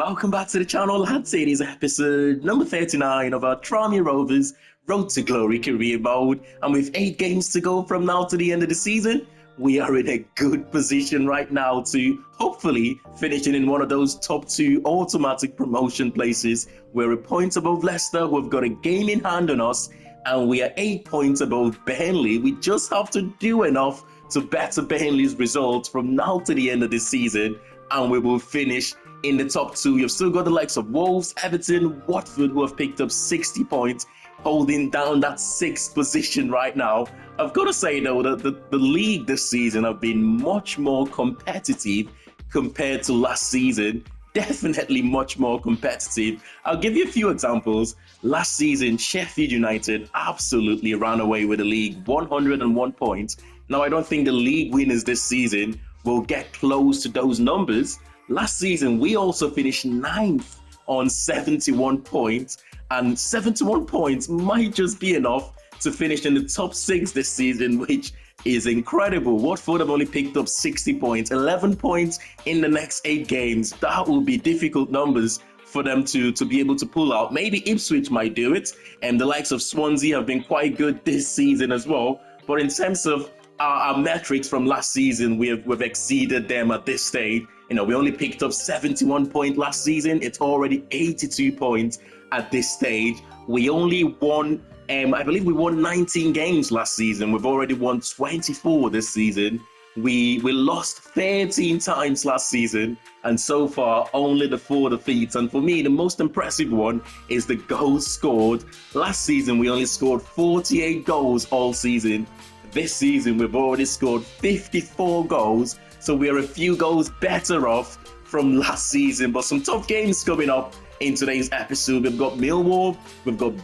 Welcome back to the channel, lads. It is episode number 39 of our Tranmere Rovers Road to Glory career mode. And with 8 games to go from now to the end of the season, we are in a good position right now to hopefully finishing in one of those top 2 automatic promotion places. We're a point above Leicester, who have got a game in hand on us, and we are 8 points above Burnley. We just have to do enough to better Burnley's results from now to the end of the season, and we will finish in the top 2. You've still got the likes of Wolves, Everton, Watford, who have picked up 60 points, holding down that 6th position right now. I've got to say, though, that the league this season have been much more competitive compared to last season. Definitely much more competitive. I'll give you a few examples. Last season, Sheffield United absolutely ran away with the league, 101 points. Now, I don't think the league winners this season will get close to those numbers. Last season, we also finished 9th on 71 points, and 71 points might just be enough to finish in the top 6 this season, which is incredible. Watford have only picked up 60 points, 11 points in the next 8 games. That will be difficult numbers for them to be able to pull out. Maybe Ipswich might do it, and the likes of Swansea have been quite good this season as well. But in terms of our metrics from last season, we've exceeded them at this stage. You know, we only picked up 71 points last season. It's already 82 points at this stage. We only won, I believe we won 19 games last season. We've already won 24 this season. We lost 13 times last season, and so far only the 4 defeats. And for me, the most impressive one is the goals scored. Last season, we only scored 48 goals all season. This season, we've already scored 54 goals, so we're a few goals better off from last season. But some tough games coming up in today's episode. We've got Millwall, we've got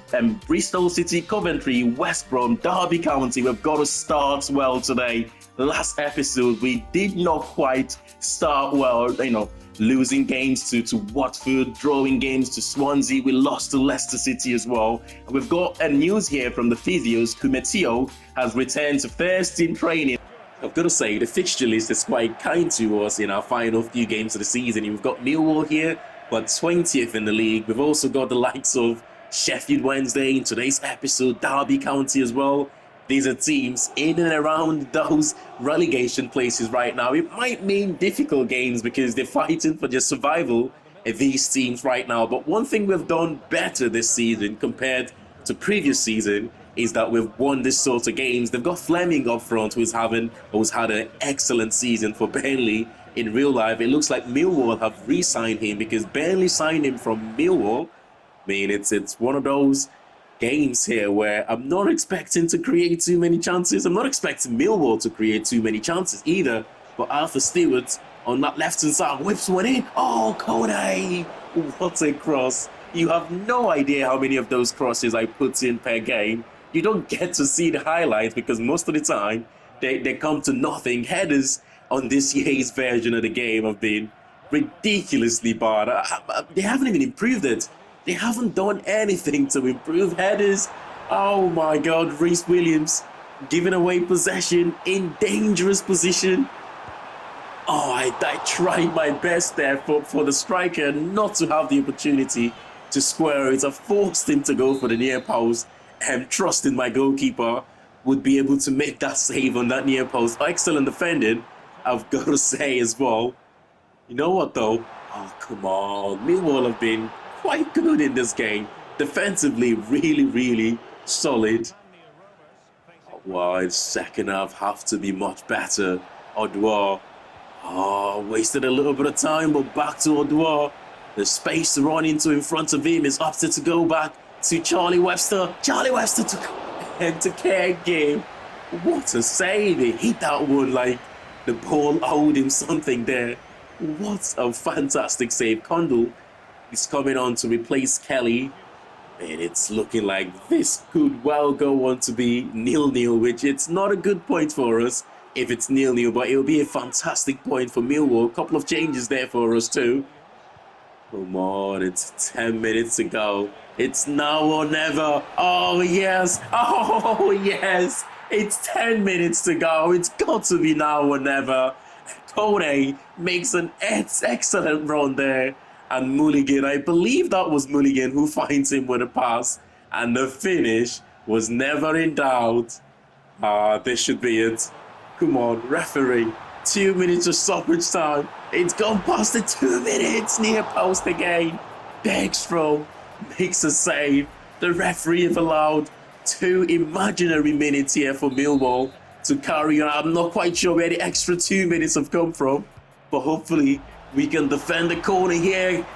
Bristol City, Coventry, West Brom, Derby County. We've got to start well today. Last episode, we did not quite start well, losing games to Watford, drawing games to Swansea. We lost to Leicester City as well. And we've got a news here from the physios. Kumetio has returned to first team training. I've got to say, the fixture list is quite kind to us in our final few games of the season. We've got Millwall here, but 20th in the league. We've also got the likes of Sheffield Wednesday in today's episode, Derby County as well. These are teams in and around those relegation places right now. It might mean difficult games because they're fighting for their survival, these teams right now. But one thing we've done better this season compared to previous season is that we've won this sort of games. They've got Fleming up front, who's had an excellent season for Burnley. In real life, it looks like Millwall have re-signed him because Burnley signed him from Millwall. I mean, it's one of those games here where I'm not expecting to create too many chances. I'm not expecting Millwall to create too many chances either. But Arthur Stewart on that left-hand side whips one in. Oh, Kone! What a cross. You have no idea how many of those crosses I put in per game. You don't get to see the highlights because most of the time they come to nothing. Headers on this year's version of the game have been ridiculously bad. They haven't even improved it. They haven't done anything to improve headers. Oh my God, Reece Williams giving away possession in dangerous position. Oh, I tried my best there for the striker not to have the opportunity to square it. I forced him to go for the near post and trusting my goalkeeper would be able to make that save on that near post. Excellent defending, I've got to say as well. You know what though? Oh, come on. Millwall have been quite good in this game. Defensively, really solid. Well, in second half, have to be much better. Odua. Oh, wasted a little bit of time, but back to Odua. The space to run into in front of him is opted to go back to Charlie Webster. Charlie Webster to care game. What a save. He hit that one like the ball owed him something there. What a fantastic save. Condell is coming on to replace Kelly. And it's looking like this could well go on to be 0-0, which it's not a good point for us if it's 0-0, but it'll be a fantastic point for Millwall. A couple of changes there for us too. Come on, it's 10 minutes to go. It's now or never. Oh, yes. Oh, yes. It's 10 minutes to go. It's got to be now or never. Kone makes an excellent run there. And Mulligan, I believe that was Mulligan who finds him with a pass. And the finish was never in doubt. This should be it. Come on, referee. 2 minutes of stoppage time. It's gone past the 2 minutes. Near post again. Bergstrom makes a save. The referee have allowed 2 imaginary minutes here for Millwall to carry on. I'm not quite sure where the extra 2 minutes have come from, but hopefully we can defend the corner here.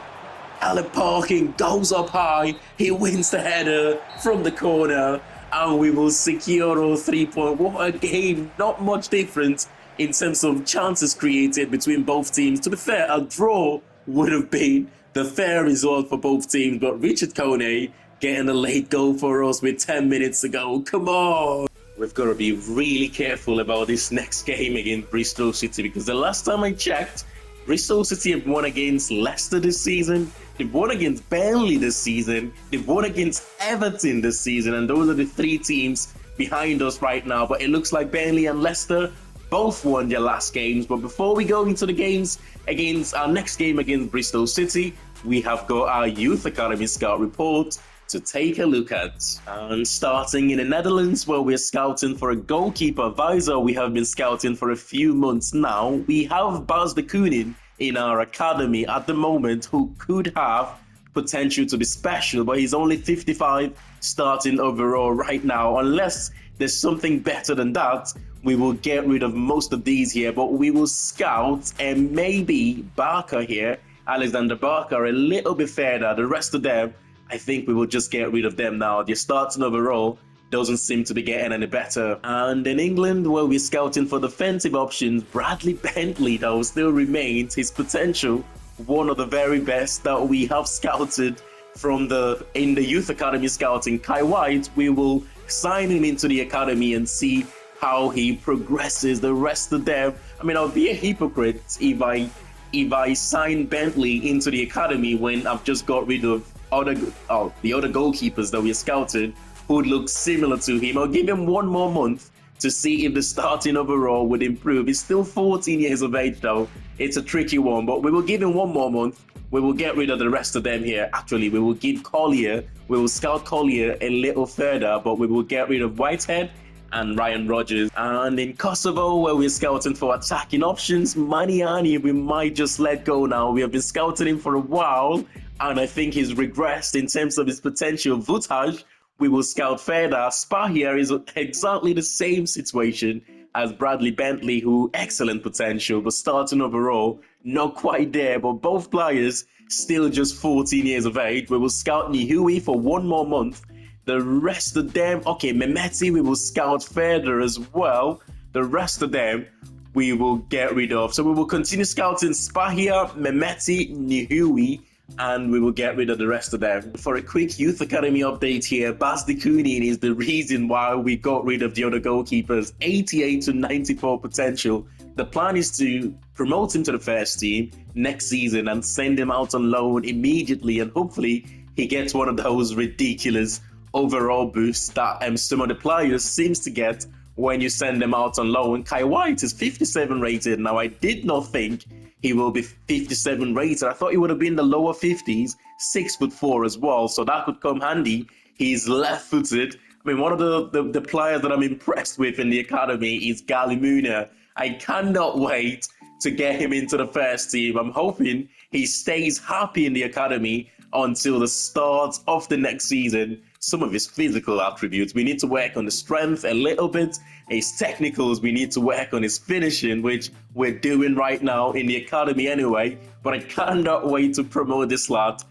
Alan Parkin goes up high. He wins the header from the corner, and we will secure our 3 point. What a game! Not much difference in terms of chances created between both teams. To be fair, a draw would have been the fair result for both teams, but Richard Kone getting a late goal for us with 10 minutes to go. Come on! We've got to be really careful about this next game against Bristol City, because the last time I checked, Bristol City have won against Leicester this season, they've won against Burnley this season, they've won against Everton this season, and those are the 3 teams behind us right now. But it looks like Burnley and Leicester both won their last games. But before we go into the games against our next game against Bristol City, we have got our Youth Academy Scout report to take a look at. And starting in the Netherlands, where we're scouting for a goalkeeper advisor we have been scouting for a few months now, we have Bas de Kooning in our academy at the moment, who could have potential to be special, but he's only 55 starting overall right now. Unless there's something better than that, we will get rid of most of these here, but we will scout and maybe Barker here, Alexander Barker, a little bit further. The rest of them, I think we will just get rid of them now. The starting overall doesn't seem to be getting any better. And in England, where we're scouting for defensive options, Bradley Bentley, though, still remains his potential one of the very best that we have scouted from in the Youth Academy scouting. Kai White, we will sign him into the academy and see how he progresses. The rest of them, I mean, I'll be a hypocrite if I sign Bentley into the academy when I've just got rid of the other goalkeepers that we scouted who look similar to him. I'll give him 1 more month to see if the starting overall would improve. He's still 14 years of age though. It's a tricky one, but we will give him 1 more month. We will get rid of the rest of them here. Actually, we will give Collier, we will scout Collier a little further, but we will get rid of Whitehead and Ryan Rodgers. And in Kosovo, where we're scouting for attacking options, Maniani, we might just let go now. We have been scouting him for a while, and I think he's regressed in terms of his potential. Vutaj, we will scout further. Spa here is exactly the same situation as Bradley Bentley, who excellent potential, but starting overall, not quite there. But both players still just 14 years of age. We will scout Nihui for 1 more month. The rest of them, okay, Mehmeti, we will scout further as well. The rest of them, we will get rid of. So we will continue scouting Spahia, Mehmeti, Nihui, and we will get rid of the rest of them. For a quick Youth Academy update here, Bas de Kooning is the reason why we got rid of the other goalkeepers. 88 to 94 potential. The plan is to promote him to the first team next season and send him out on loan immediately, and hopefully he gets one of those ridiculous overall boosts that some of the players seems to get when you send them out on loan. Kai White is 57 rated. Now, I did not think he will be 57 rated. I thought he would have been the lower 50s, 6'4" as well, so that could come handy. He's left-footed. I mean, one of the players that I'm impressed with in the academy is Galimuna. I cannot wait to get him into the first team. I'm hoping he stays happy in the academy until the start of the next season. Some of his physical attributes, we need to work on the strength a little bit. His technicals, we need to work on his finishing, which we're doing right now in the academy anyway. But I cannot wait to promote this lad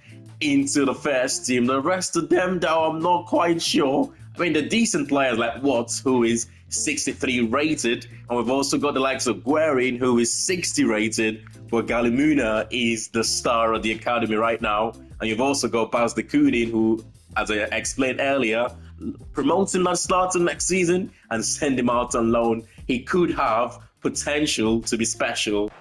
into the first team. The rest of them, though, I'm not quite sure. I mean, the decent players like Watts, who is 63 rated, and we've also got the likes of Guerin, who is 60 rated, but Galimuna is the star of the academy right now. And you've also got Bas de Kooning, who, as I explained earlier, promote him that starting next season and send him out on loan. He could have potential to be special.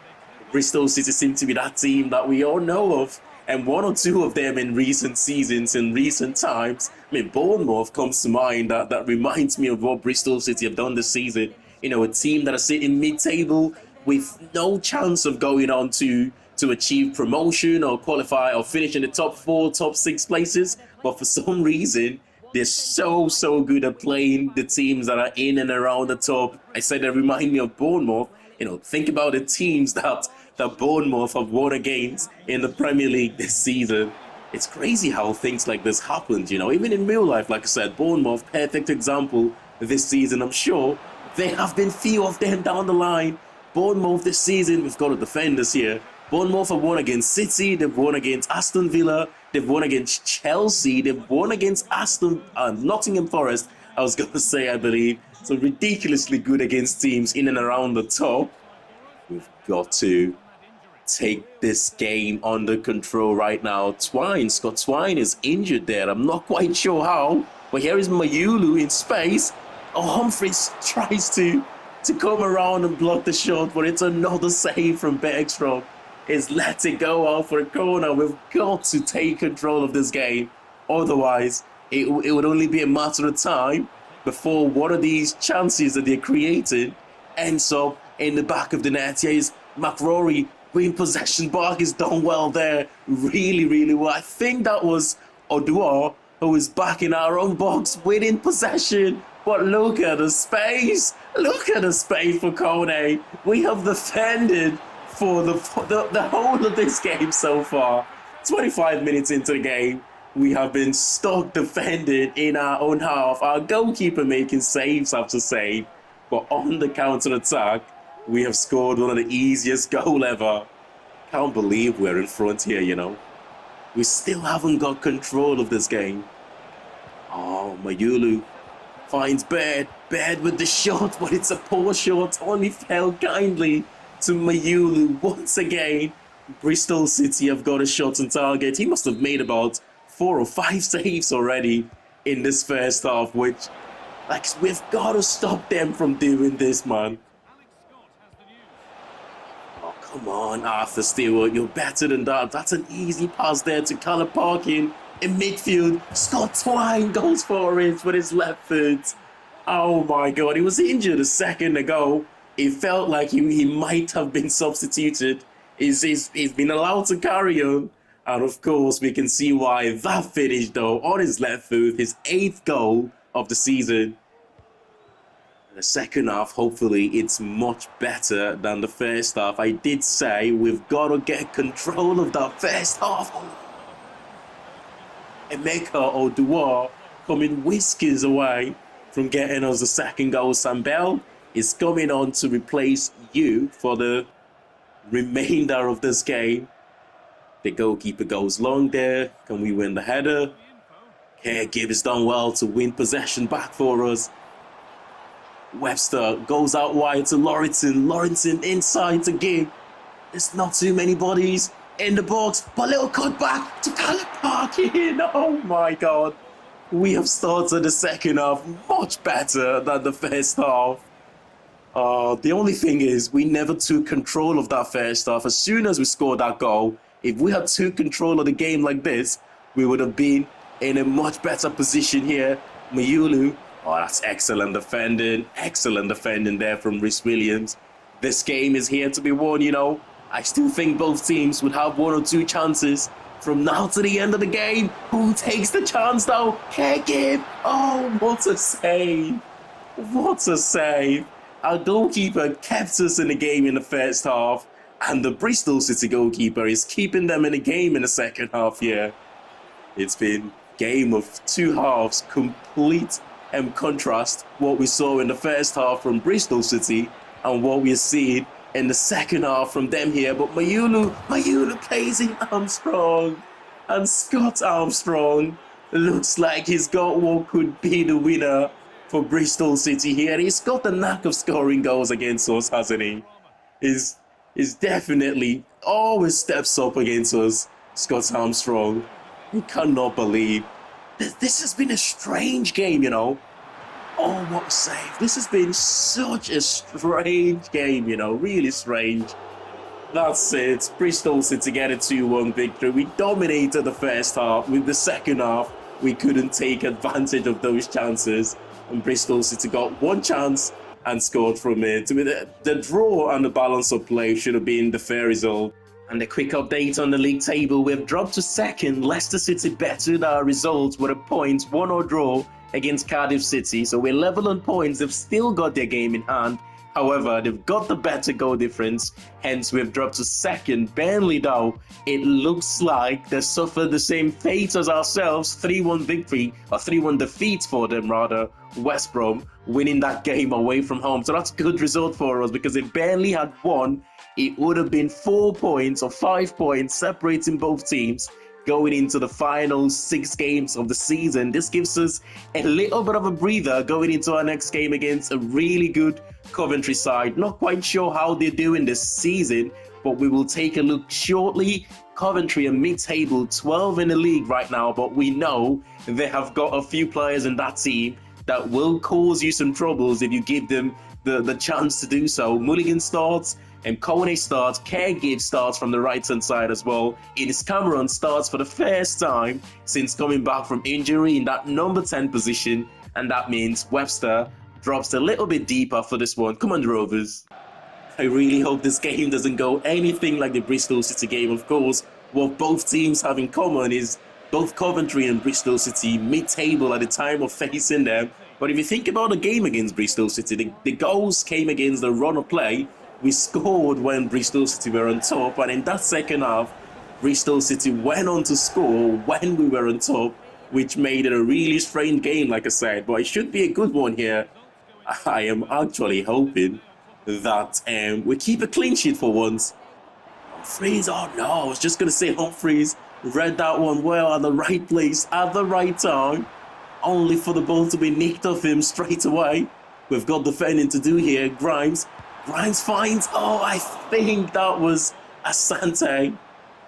Bristol City seem to be that team that we all know of, and 1 or 2 of them in recent seasons, in recent times. I mean, Bournemouth comes to mind. That reminds me of what Bristol City have done this season. You know, a team that are sitting mid-table with no chance of going on to to achieve promotion or qualify or finish in the top 4, top 6 places. But for some reason, they're so good at playing the teams that are in and around the top. I said they remind me of Bournemouth. Think about the teams that Bournemouth have won against in the Premier League this season. It's crazy how things like this happened, even in real life. Like I said, Bournemouth, perfect example this season. I'm sure there have been few of them down the line. Bournemouth this season, we've got a defenders here. Bournemouth have won against City, they've won against Aston Villa, they've won against Chelsea, they've won against Nottingham Forest, I was going to say, I believe. So ridiculously good against teams in and around the top. We've got to take this game under control right now. Scott Twine is injured there. I'm not quite sure how, but here is Mayulu in space. Humphries tries to come around and block the shot, but it's another save from Bergstrom. Is let it go out for a corner. We've got to take control of this game. Otherwise, it would only be a matter of time before one of these chances that they're creating ends up in the back of the net. Here is McRory in possession. Bark has done well there. Really well. I think that was Odua who is back in our own box winning possession. But look at the space. Look at the space for Kone. We have defended for the whole of this game so far. 25 minutes into the game, we have been stuck defending in our own half. Our goalkeeper making saves after save. But on the counter-attack, we have scored one of the easiest goals ever. Can't believe we're in front here, We still haven't got control of this game. Oh, Mayulu finds Baird with the shot, but it's a poor shot. Only fell kindly to Mayulu once again. Bristol City have got a shot on target. He must have made about 4 or 5 saves already in this first half, which, we've got to stop them from doing this, man. Oh, come on, Arthur Stewart, you're better than that. That's an easy pass there to Callum Parkin in midfield. Scott Twine goes for it with his left foot. Oh my God, he was injured a second ago. It felt like he might have been substituted. He's been allowed to carry on. And of course, we can see why that finish, though, on his left foot, his 8th goal of the season. In the second half, hopefully, it's much better than the first half. I did say we've got to get control of that first half. Emeka Odua coming whiskers away from getting us the second goal. Sam Bell is coming on to replace you for the remainder of this game. The goalkeeper goes long there. Can we win the header? Gibb has done well to win possession back for us. Webster goes out wide to Lawrenson. Lawrenson inside to Gibb. There's not too many bodies in the box, but little cut back to Callum Parkin. Oh my God. We have started the second half much better than the first half. The only thing is, we never took control of that first half. As soon as we scored that goal, if we had took control of the game like this, we would have been in a much better position here. Mayulu, oh, that's excellent defending there from Rhys Williams. This game is here to be won, I still think both teams would have 1 or 2 chances from now to the end of the game. Who takes the chance though? Gibb. Oh, what a save. What a save. Our goalkeeper kept us in the game in the first half, and the Bristol City goalkeeper is keeping them in the game in the second half here. It's been a game of 2 halves, complete contrast what we saw in the first half from Bristol City and what we're seeing in the second half from them here. But Mayulu plays in Armstrong, and Scott Armstrong looks like he's got what could be the winner for Bristol City here. He's got the knack of scoring goals against us, hasn't he? He's definitely always steps up against us, Scott Armstrong. You cannot believe this has been a strange game, Oh, what a save. This has been such a strange game, really strange. That's it. Bristol City get a 2-1 victory. We dominated the first half. With the second half, we couldn't take advantage of those chances. And Bristol City got 1 chance and scored from it. The draw and the balance of play should have been the fair result. And a quick update on the league table. We've dropped to second. Leicester City bettered our results with a point, 1-1 draw against Cardiff City. So we're level on points. They've still got their game in hand. However, they've got the better goal difference. Hence, we've dropped to second. Burnley, though, it looks like they suffered the same fate as ourselves. 3-1 victory, or 3-1 defeat for them, rather. West Brom winning that game away from home. So that's a good result for us, because if Burnley had won, it would have been 4 points or 5 points separating both teams going into the final 6 games of the season. This gives us a little bit of a breather going into our next game against a really good Coventry side. Not quite sure how they're doing this season, but we will take a look shortly. Coventry are mid-table, 12 in the league right now, but we know they have got a few players in that team that will cause you some troubles if you give them the chance to do so. Mulligan starts, and Kone starts, Caregive starts from the right-hand side as well. Enes Cameron starts for the first time since coming back from injury in that number 10 position, and that means Webster drops a little bit deeper for this one. Come on, Rovers. I really hope this game doesn't go anything like the Bristol City game. Of course, what both teams have in common is both Coventry and Bristol City mid-table at the time of facing them. But if you think about the game against Bristol City, the goals came against the run of play. We scored when Bristol City were on top, and in that second half, Bristol City went on to score when we were on top, which made it a really strange game, like I said. But it should be a good one here. I am actually hoping that we keep a clean sheet for once. Humphreys, oh no, I was just going to say Humphreys read that one well at the right place, at the right time, only for the ball to be nicked off him straight away. We've got defending to do here. Grimes finds, oh, I think that was Asante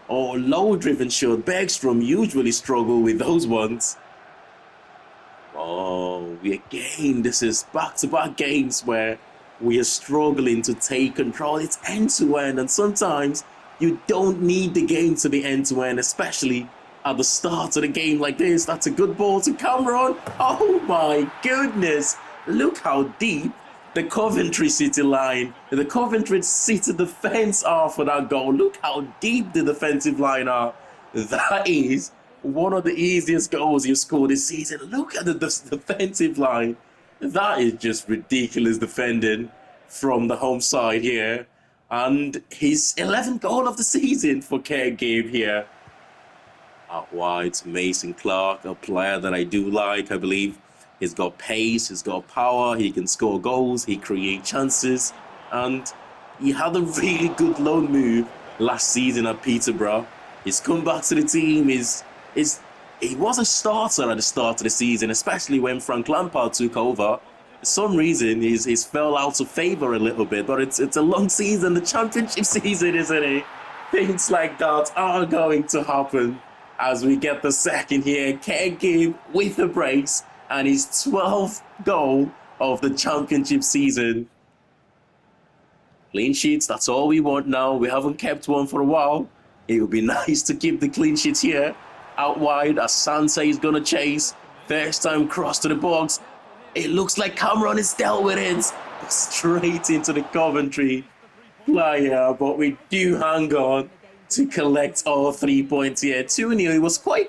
or low-driven shot. Bergstrom usually struggle with those ones. Oh, this is back-to-back games where we are struggling to take control. It's end-to-end, and sometimes you don't need the game to be end-to-end, especially at the start of the game like this. That's a good ball to Cameron. Oh my goodness, look how deep the Coventry City line, the Coventry City defense are for that goal. Look how deep the defensive line are. That is one of the easiest goals you've scored this season. Look at the defensive line. That is just ridiculous defending from the home side here. And his 11th goal of the season for Caregive here. Out wide to Mason Clark, a player that I do like. I believe he's got pace, he's got power, he can score goals, he creates chances. And he had a really good loan move last season at Peterborough. He's come back to the team. He was a starter at the start of the season, especially when Frank Lampard took over. For some reason, he's fell out of favour a little bit, but it's a long season, the championship season, isn't it? Things like that are going to happen as we get the second here. Caregive with the brace and his 12th goal of the championship season. Clean sheets, that's all we want now. We haven't kept one for a while. It would be nice to keep the clean sheets here. Out wide, Asante is going to chase. First time cross to the box. It looks like Cameron is dealt with it. Straight into the Coventry player. But we do hang on to collect all 3 points here. 2-0. It was quite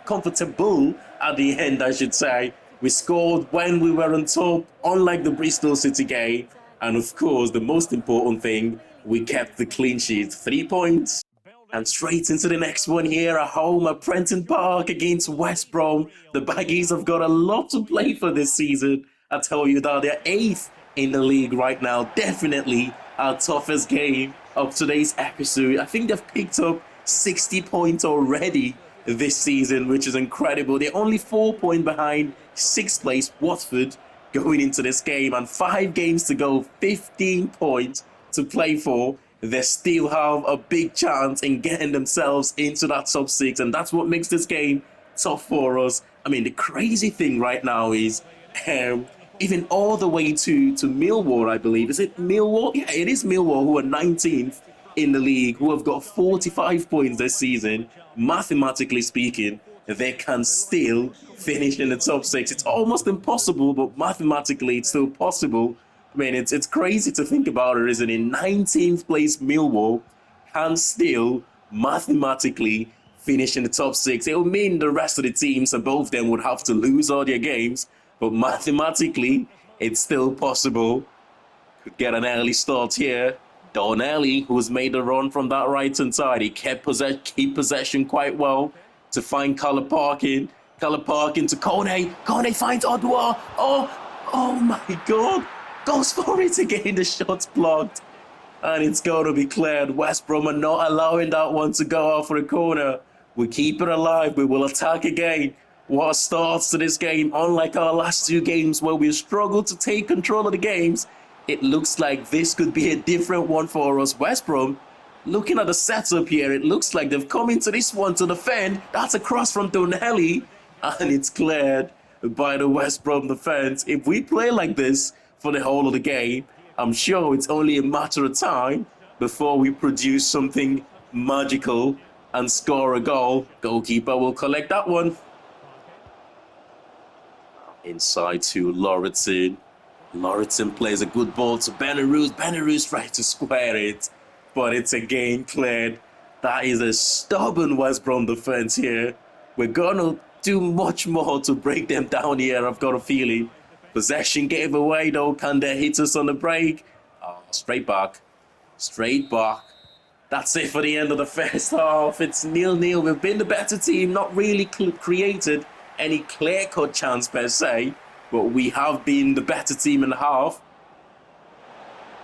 comfortable at the end, I should say. We scored when we were on top, unlike the Bristol City game. And of course, the most important thing, we kept the clean sheet. 3 points. And straight into the next one here at home at Prenton Park against West Brom. The Baggies have got a lot to play for this season. I tell you that they're 8th in the league right now. Definitely our toughest game of today's episode. I think they've picked up 60 points already this season, which is incredible. They're only 4 points behind 6th place Watford going into this game, and 5 games to go, 15 points to play for. They still have a big chance in getting themselves into that top 6, and that's what makes this game tough for us. I mean, the crazy thing right now is even all the way to Millwall, I believe. Is it Millwall? Yeah, it is Millwall, who are 19th in the league, who have got 45 points this season. Mathematically speaking, they can still finish in the top 6. It's almost impossible, but mathematically it's still possible. I mean, it's crazy to think about it, isn't it? 19th place Millwall can still mathematically finish in the top 6. It would mean the rest of the teams and both of them would have to lose all their games, but mathematically, it's still possible. Could get an early start here. Donnelly, who's made the run from that right-hand side, he kept possession quite well to find Colour Parkin. Colour Parkin to Kone. Kone finds Odwa. Oh my God. Goes for it again. The shot's blocked. And it's going to be cleared. West Brom are not allowing that one to go out for a corner. We keep it alive. We will attack again. What starts to this game, unlike our last 2 games where we struggled to take control of the games, it looks like this could be a different one for us. West Brom, looking at the setup here, it looks like they've come into this one to defend. That's a cross from Donnelly, and it's cleared by the West Brom defense. If we play like this for the whole of the game, I'm sure it's only a matter of time before we produce something magical and score a goal. Goalkeeper will collect that one. Inside to Lauritsen. Lauritsen plays a good ball to Benaruz. Benaruz tries to square it, but it's again cleared. That is a stubborn West Brom defense here. We're going to do much more to break them down here, I've got a feeling. Possession gave away though. Can they hit us on the break? Straight back. Straight back. That's it for the end of the first half. It's 0-0. We've been the better team, not really created any clear-cut chance per se, but we have been the better team in the half.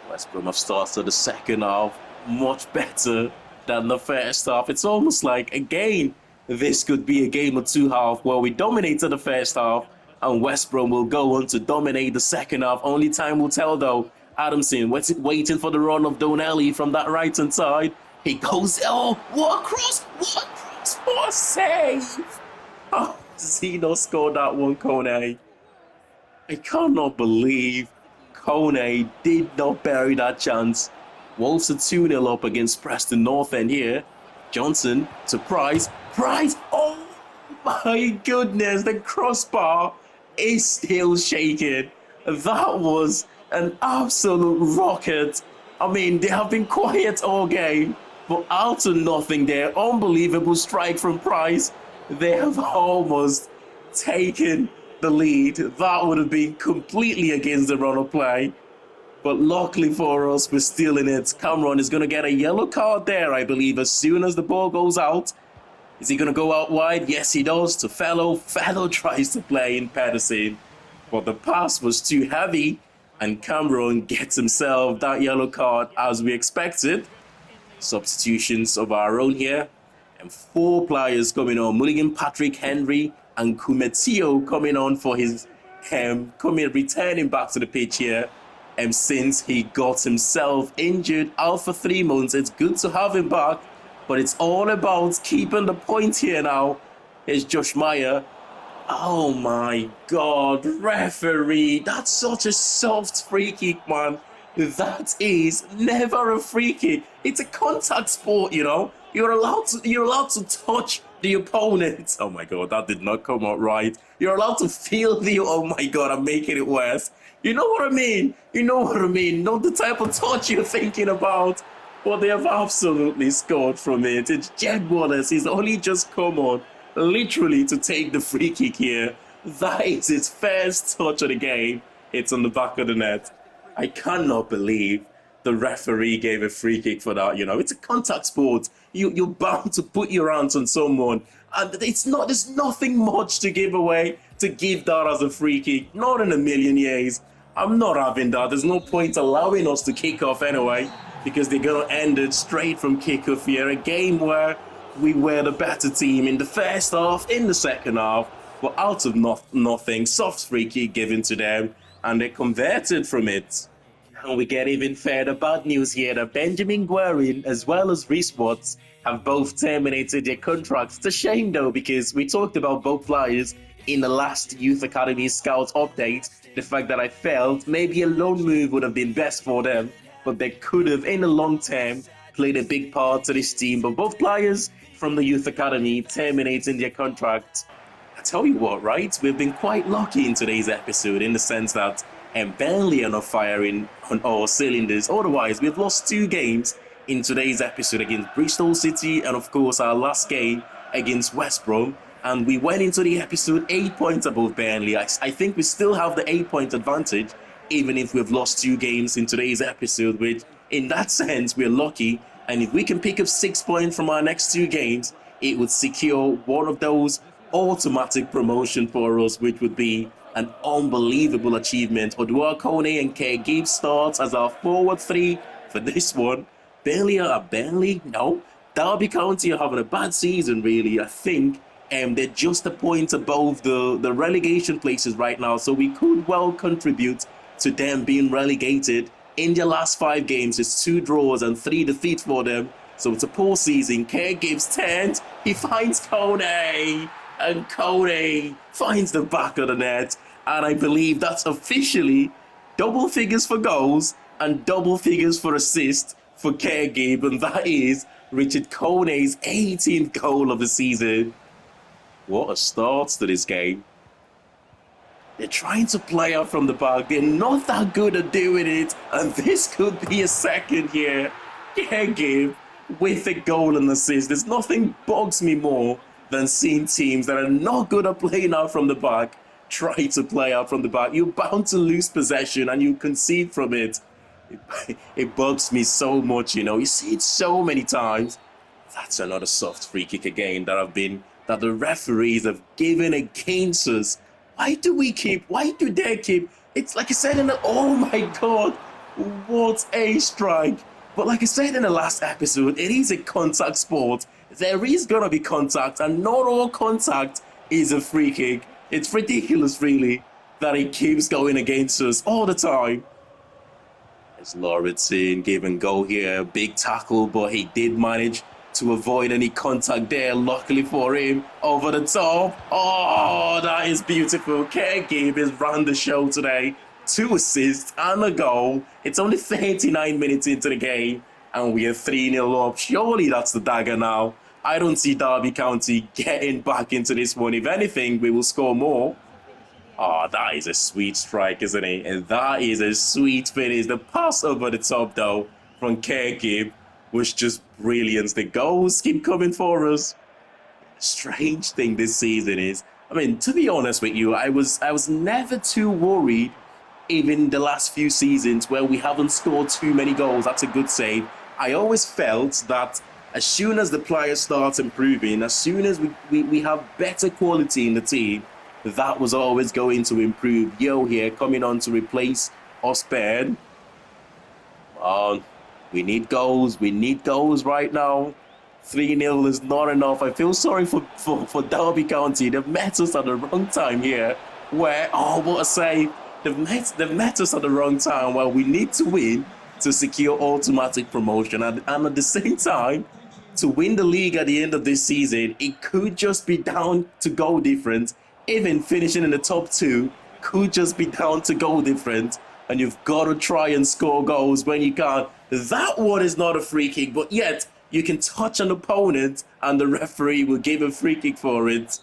West Brom have started the second half much better than the first half. It's almost like, again, this could be a game of 2 halves where we dominated the first half and West Brom will go on to dominate the second half. Only time will tell though. Adamson waiting for the run of Donnelly from that right-hand side. He goes, oh, what a cross! What a cross! What a save! Oh, Zeno scored that one, Kone. I cannot believe Kone did not bury that chance. Wolves are 2-0 up against Preston North End here. Johnson to Price. Price! Oh my goodness, the crossbar is still shaking. That was an absolute rocket. I mean, they have been quiet all game, but out of nothing there, unbelievable strike from Price. They have almost taken the lead. That would have been completely against the run of play. But luckily for us, we're still in it. Cameron is going to get a yellow card there, I believe, as soon as the ball goes out. Is he going to go out wide? Yes, he does. To Fellow. Fellow tries to play in Pedersen, but the pass was too heavy, and Cameron gets himself that yellow card as we expected. Substitutions of our own here. And 4 players coming on. Mulligan, Patrick, Henry, and Kumetio coming on for his returning back to the pitch here. And since he got himself injured out for 3 months, it's good to have him back. But it's all about keeping the point here now. Here's Josh Meyer. Oh my God, referee. That's such a soft free kick, man. That is never a free kick. It's a contact sport, you know. You're allowed to touch the opponent. Oh my God, that did not come out right. You're allowed to feel the, oh my God, I'm making it worse. You know what I mean? You know what I mean? Not the type of touch you're thinking about. But they have absolutely scored from it. It's Jed Wallace. He's only just come on, literally, to take the free kick here. That is his first touch of the game. It's on the back of the net. I cannot believe the referee gave a free kick for that. You know, it's a contact sport. You're bound to put your hands on someone. And there's nothing much to give away to give that as a free kick. Not in a million years. I'm not having that. There's no point allowing us to kick off anyway, because they're going to end it straight from kickoff here. A game where we were the better team in the first half, in the second half, but out of nothing, soft free kick given to them, and they converted from it. And we get even further bad news here that Benjamin Guerin as well as Reece Watts have both terminated their contracts. It's a shame though, because we talked about both players in the last Youth Academy Scouts update. The fact that I felt maybe a loan move would have been best for them, but they could have, in the long term, played a big part to this team. But both players from the Youth Academy terminating their contracts. I tell you what, right? We've been quite lucky in today's episode in the sense that Burnley are not firing on all cylinders. Otherwise, we've lost 2 games in today's episode against Bristol City and, of course, our last game against West Brom. And we went into the episode 8 points above Burnley. I think we still have the 8-point advantage, even if we've lost 2 games in today's episode, which in that sense, we're lucky. And if we can pick up 6 points from our next 2 games, it would secure one of those automatic promotion for us, which would be an unbelievable achievement. Odua Kone and Kerr Gibbs starts as our forward 3 for this one. Burnley? No. Derby County are having a bad season, really. I think they're just a point above the relegation places right now, so we could well contribute to them being relegated. In their last 5 games, it's 2 draws and 3 defeats for them, so it's a poor season. Kerr Gibbs turns, he finds Kone, and Kone finds the back of the net, and I believe that's officially double figures for goals and double figures for assists for Kerr Gibbs, and that is Richard Kone's 18th goal of the season. What a start to this game. They're trying to play out from the back. They're not that good at doing it. And this could be a second here. Kerr Gibbs with a goal and assist. There's nothing bugs me more than seeing teams that are not good at playing out from the back try to play out from the back. You're bound to lose possession and you concede from it. It bugs me so much, you know. You see it so many times. That's another soft free kick again that the referees have given against us. Why do they keep? It's like I said oh my God, what a strike. But like I said in the last episode, it is a contact sport. There is gonna be contact, and not all contact is a free kick. It's ridiculous, really, that it keeps going against us all the time. There's Lauritsen, give and go here, big tackle, but he did manage to avoid any contact there, luckily for him. Over the top. Oh, that is beautiful. Kerr Gibbs has run the show today. 2 assists and a goal. It's only 39 minutes into the game, and we are 3-0 up. Surely that's the dagger now. I don't see Derby County getting back into this one. If anything, we will score more. Oh, that is a sweet strike, isn't it? And that is a sweet finish. The pass over the top, though, from Kerr Gibbs was just brilliant. The goals keep coming for us. Strange thing this season is, I mean, to be honest with you, I was never too worried, even the last few seasons where we haven't scored too many goals. That's a good save. I always felt that as soon as the players start improving, as soon as we have better quality in the team, that was always going to improve. Yo here coming on to replace Osbern. We need goals. We need goals right now. 3-0 is not enough. I feel sorry for Derby County. They've met us at the wrong time here. What a save. They've met us at the wrong time. Well, we need to win to secure automatic promotion. And at the same time, to win the league at the end of this season, it could just be down to goal difference. Even finishing in the top 2 could just be down to goal difference. And you've got to try and score goals when you can't. That one is not a free kick, but yet you can touch an opponent and the referee will give a free kick for it.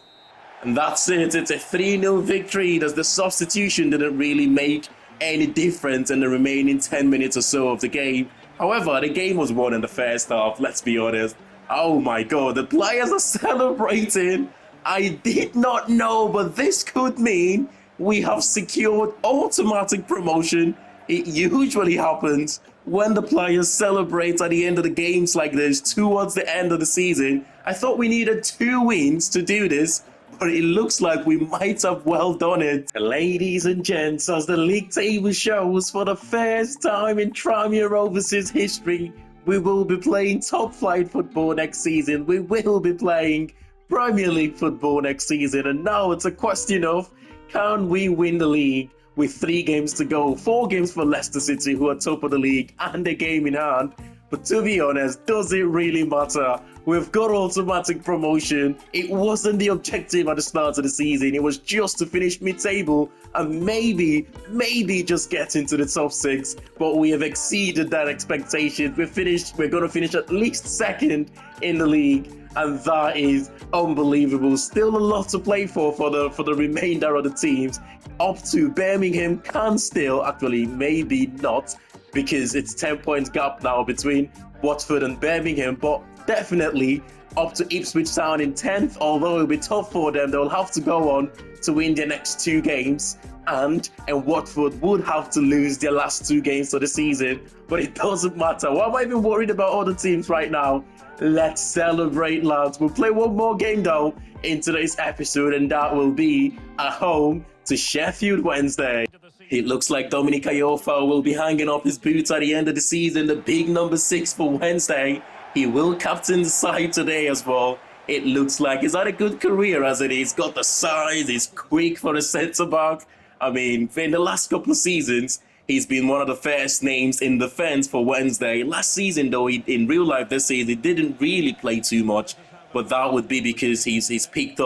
And that's it. It's a 3-0 victory, as the substitution didn't really make any difference in the remaining 10 minutes or so of the game. However, the game was won in the first half, let's be honest. Oh my God, the players are celebrating. I did not know, but this could mean we have secured automatic promotion. It usually happens when the players celebrate at the end of the games like this towards the end of the season. I thought we needed 2 wins to do this, but it looks like we might have well done it. Ladies and gents, as the league table shows, for the first time in Tranmere Rovers' history, we will be playing top flight football next season. We will be playing Premier League football next season, and now it's a question of, can we win the league with 3 games to go? 4 games for Leicester City, who are top of the league, and a game in hand. But to be honest, does it really matter? We've got automatic promotion. It wasn't the objective at the start of the season. It was just to finish mid-table and maybe just get into the top 6. But we have exceeded that expectation. We're going to finish at least 2nd in the league. And that is unbelievable. Still a lot to play for the remainder of the teams. Up to Birmingham can still, actually maybe not, because it's 10 points gap now between Watford and Birmingham, but definitely up to Ipswich Town in 10th, although it'll be tough for them. They'll have to go on to win their next 2 games, and Watford would have to lose their last 2 games of the season, but it doesn't matter. Why am I even worried about other teams right now? Let's celebrate, lads. We'll play one more game though in today's episode, and that will be at home to Sheffield Wednesday. It looks like Dominic Iorfa will be hanging up his boots at the end of the season, the big number 6 for Wednesday. He will captain the side today as well. It looks like he's had a good career as it is. He's got the size, he's quick for a centre-back. I mean, in the last couple of seasons, he's been one of the first names in defence for Wednesday. Last season, though, in real life this season, he didn't really play too much. But that would be because he picked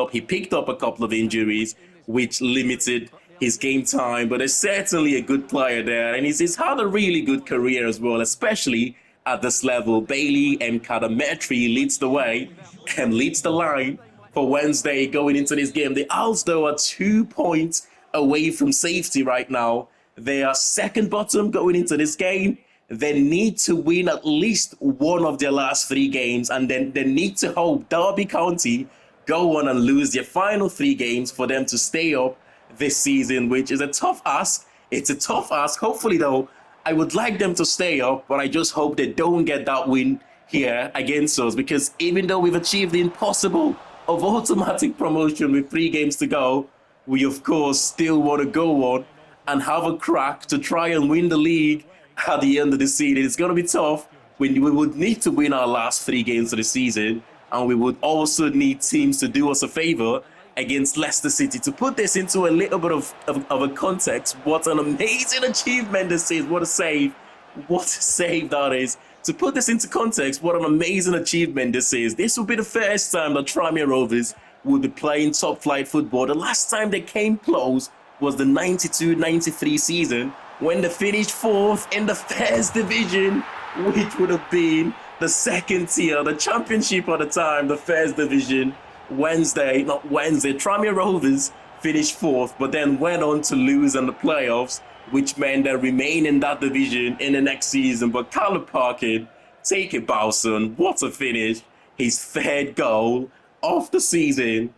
up a couple of injuries, which limited his game time. But there's certainly a good player there, and he's had a really good career as well, especially at this level. Bailey and Kadametri leads the way and leads the line for Wednesday going into this game. The Owls, though, are 2 points away from safety right now. They are second bottom going into this game. They need to win at least one of their last 3 games, and then they need to hope Derby County go on and lose their final 3 games for them to stay up this season, which is a tough ask. It's a tough ask. Hopefully, though, I would like them to stay up, but I just hope they don't get that win here against us, because even though we've achieved the impossible of automatic promotion with 3 games to go, we of course still want to go on and have a crack to try and win the league at the end of the season. It's going to be tough. We would need to win our last 3 games of the season, and we would also need teams to do us a favour against Leicester City. To put this into a little bit of a context, what an amazing achievement this is. What a save. What a save that is. To put this into context, what an amazing achievement this is. This will be the first time that Tranmere Rovers will be playing top flight football. The last time they came close was the 92-93 season, when they finished 4th in the first division, which would have been the second tier, the championship at the time, the first division. Tranmere Rovers finished 4th, but then went on to lose in the playoffs, which meant they remain in that division in the next season. But Caleb Parkin, take it, Bowson. What a finish. His 3rd goal of the season.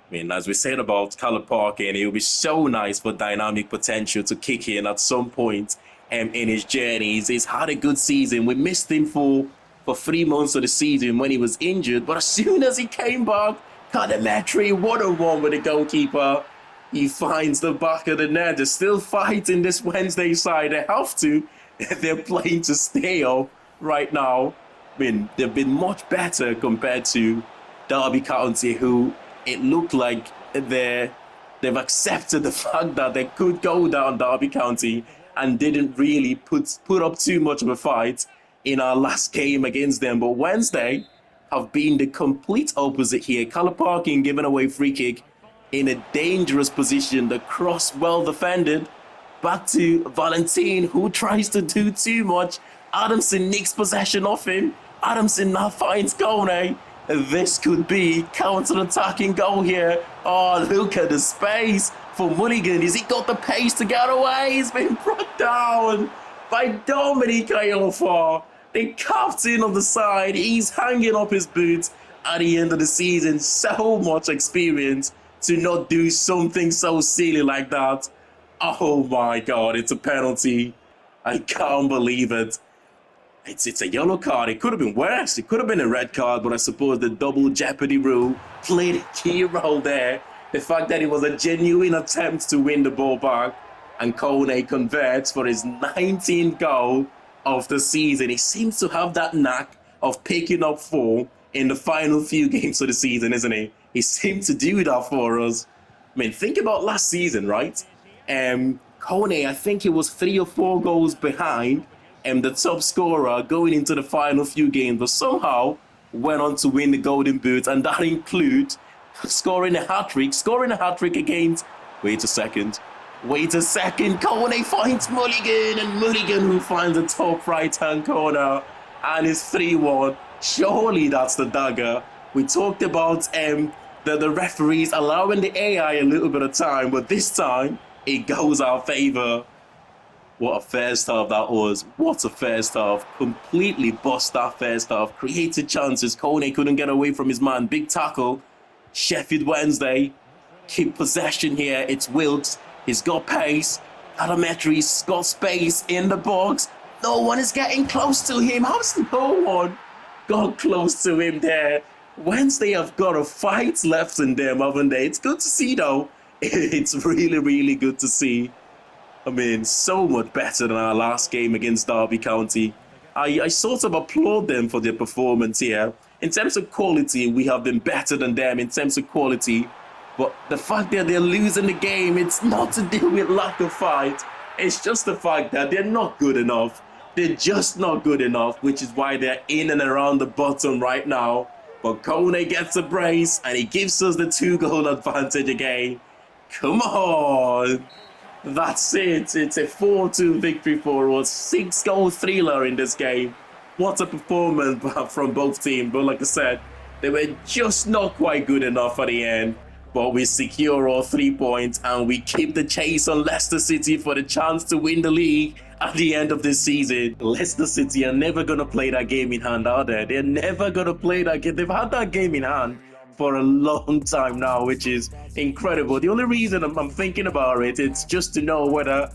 I mean, as we said about Caleb Parkin, it will be so nice for dynamic potential to kick in at some point in his journey. He's had a good season. We missed him for 3 months of the season when he was injured, but as soon as he came back, Kadametri, one-on-one with the goalkeeper. He finds the back of the net. They're still fighting this Wednesday side. They have to. They're playing to stay up right now. I mean, they've been much better compared to Derby County, who it looked like they've accepted the fact that they could go down Derby County and didn't really put up too much of a fight in our last game against them. But Wednesday have been the complete opposite here. Caleb Parkin giving away free kick in a dangerous position. The cross well defended. Back to Valentin, who tries to do too much. Adamson nicks possession off him. Adamson now finds Kone. This could be counter-attacking goal here. Oh, look at the space for Mulligan. Has he got the pace to get away? He's been brought down by Dominic Iorfa, the captain of the side. He's hanging up his boots at the end of the season. So much experience to not do something so silly like that. Oh my God, it's a penalty. I can't believe it. It's a yellow card. It could have been worse. It could have been a red card, but I suppose the double jeopardy rule played a key role there. The fact that it was a genuine attempt to win the ball back, and Kone converts for his 19th goal of the season. He seems to have that knack of picking up form in the final few games of the season, isn't he? He seemed to do that for us. I mean, think about last season, right? Kone, I think he was 3 or 4 goals behind the top scorer going into the final few games, but somehow went on to win the Golden Boot, and that includes scoring a hat-trick against... Wait a second. Kone finds Mulligan, and Mulligan who finds the top right-hand corner, and it's 3-1. Surely that's the dagger. We talked about the referees allowing the AI a little bit of time, but this time it goes our favour. What a first half that was. What a first half. Completely bust that first half. Created chances. Kone couldn't get away from his man. Big tackle. Sheffield Wednesday keep possession here. It's Wilkes. He's got pace. Adametri's got space in the box. No one is getting close to him. How's no one got close to him there? Wednesday have got a fight left in them, haven't they? It's good to see, though. It's really, really good to see. I mean, so much better than our last game against Derby County. I sort of applaud them for their performance here. In terms of quality, we have been better than them in terms of quality. But the fact that they're losing the game, it's not to do with lack of fight. It's just the fact that they're not good enough. They're just not good enough, which is why they're in and around the bottom right now. But Kone gets a brace, and he gives us the 2-goal advantage again. Come on. That's it. It's a 4-2 victory for us. 6-goal thriller in this game. What a performance from both teams. But like I said, they were just not quite good enough at the end. But we secure all 3 points and we keep the chase on Leicester City for the chance to win the league at the end of this season. Leicester City are never going to play that game in hand, are they? They're never going to play that game. They've had that game in hand for a long time now, which is incredible. The only reason I'm thinking about it, it's just to know whether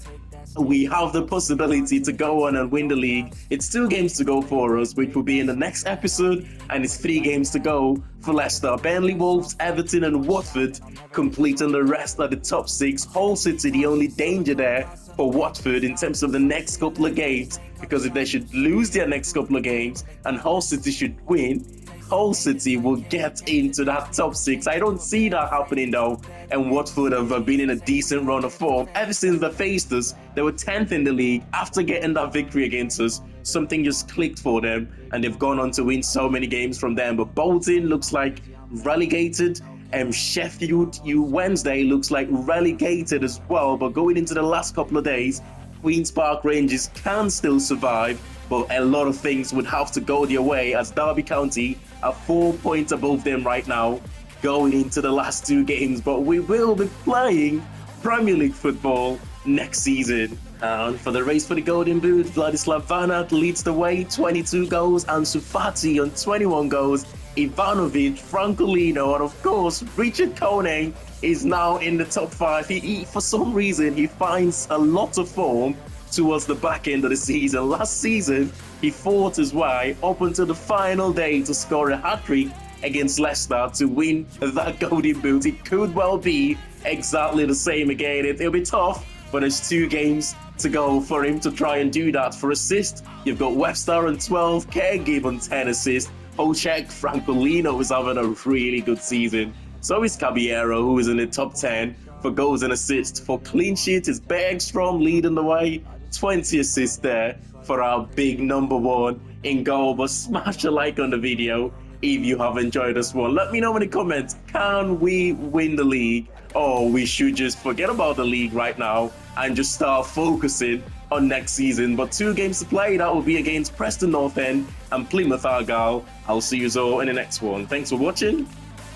we have the possibility to go on and win the league. It's 2 games to go for us, which will be in the next episode, and it's 3 games to go for Leicester. Burnley, Wolves, Everton and Watford completing the rest of the top 6. Hull City, the only danger there for Watford in terms of the next couple of games, because if they should lose their next couple of games and Hull City should win, Hull City will get into that top 6. I don't see that happening though, and Watford have been in a decent run of form. Ever since they faced us, they were 10th in the league. After getting that victory against us, something just clicked for them, and they've gone on to win so many games from them. But Bolton looks like relegated, and Sheffield Wednesday looks like relegated as well. But going into the last couple of days, Queen's Park Rangers can still survive, but a lot of things would have to go their way, as Derby County are 4 points above them right now going into the last 2 games. But we will be playing Premier League football next season. And for the race for the Golden Boot, Vladislav Vanat leads the way, 22 goals, and Sufati on 21 goals. Ivanovic, Francolino, and of course Richard Kone is now in the top 5. He for some reason, he finds a lot of form towards the back end of the season. Last season, he fought his way up until the final day to score a hat-trick against Leicester to win that Golden Boot. It could well be exactly the same again. It'll be tough, but there's 2 games to go for him to try and do that. For assists, you've got Webster on 12, Caregive on 10 assists. Hocek, Francolino is having a really good season. So is Caballero, who is in the top 10 for goals and assists. For clean sheet is Bergstrom leading the way, 20 assists there for our big number 1 in goal. But smash a like on the video if you have enjoyed this one. Let me know in the comments, can we win the league, or we should just forget about the league right now and just start focusing on next season. But 2 games to play, that will be against Preston North End and Plymouth Argyle. I'll see you all in the next one. Thanks for watching,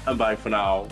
and bye for now.